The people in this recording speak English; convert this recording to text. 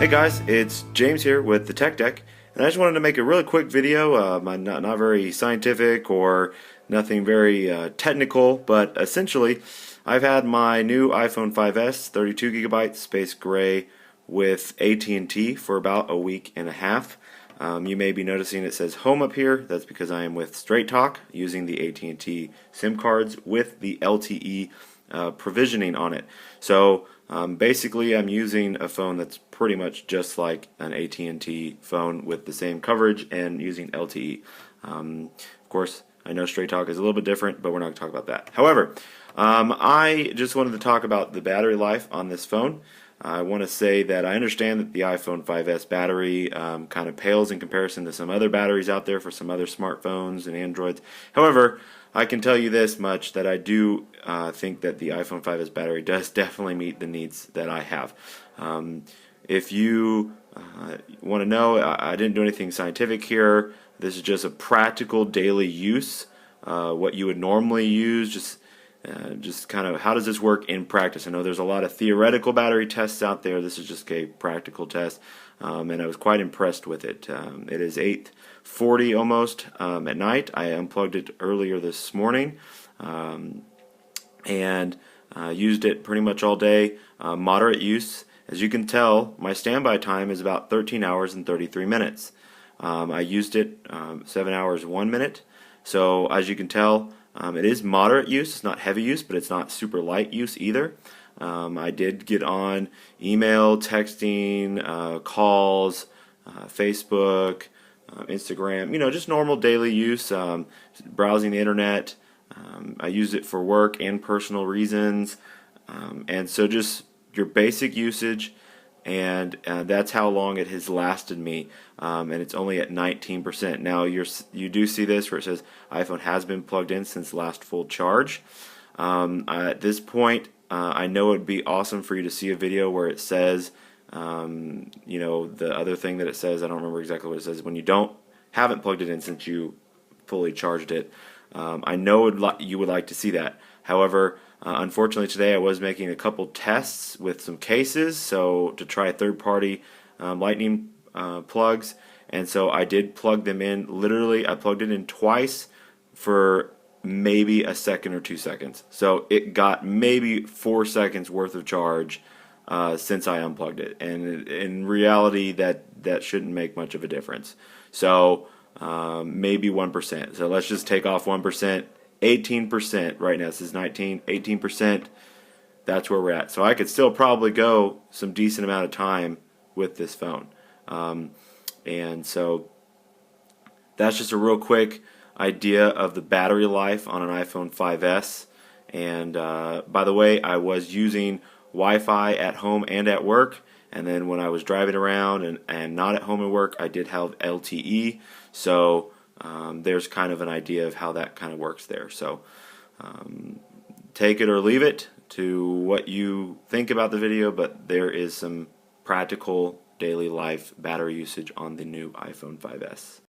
Hey guys, it's James here with the Tech Deck, and I just wanted to make a really quick video, not very scientific or nothing very technical, but essentially I've had my new iPhone 5S 32 gigabyte space gray with AT&T for about a week and a half. You may be noticing it says home up here. That's because I am with Straight Talk using the AT&T SIM cards with the LTE provisioning on it. So basically I'm using a phone that's pretty much just like an AT&T phone with the same coverage and using LTE. Of course, I know Straight Talk is a little bit different, but we're not going to talk about that. However, I just wanted to talk about the battery life on this phone. I want to say that I understand that the iPhone 5S battery kind of pales in comparison to some other batteries out there for some other smartphones and Androids. However, I can tell you this much, that I do think that the iPhone 5S battery does definitely meet the needs that I have. If you want to know, I didn't do anything scientific here. This is just a practical daily use, what you would normally use, just kind of how does this work in practice. I know there's a lot of theoretical battery tests out there. This is just a practical test, and I was quite impressed with it. It is 8:40 almost at night. I unplugged it earlier this morning and used it pretty much all day. Moderate use. As you can tell, my standby time is about 13 hours and 33 minutes. I used it 7 hours 1 minute. So as you can tell, it is moderate use. It's not heavy use, but it's not super light use either. I did get on email, texting, calls, Facebook, Instagram, just normal daily use, browsing the internet. I use it for work and personal reasons, and so just your basic usage, and that's how long it has lasted me, and it's only at 19%. Now you do see this where it says iPhone has been plugged in since last full charge. At this point, I know it would be awesome for you to see a video where it says, the other thing that it says, I don't remember exactly what it says, when you haven't plugged it in since you fully charged it. I know you would like to see that. However, unfortunately today I was making a couple tests with some cases, so to try third-party lightning plugs, and so I did plug them in. Literally, I plugged it in twice for maybe a second or 2 seconds. So it got maybe 4 seconds worth of charge since I unplugged it, and in reality that shouldn't make much of a difference. So maybe 1%. So let's just take off 1%. 18% right now. This is 18%. That's where we're at. So I could still probably go some decent amount of time with this phone. And so that's just a real quick idea of the battery life on an iPhone 5S. And by the way, I was using Wi-Fi at home and at work. And then when I was driving around and not at home and work, I did have LTE. So there's kind of an idea of how that kind of works there. So take it or leave it to what you think about the video, but there is some practical daily life battery usage on the new iPhone 5S.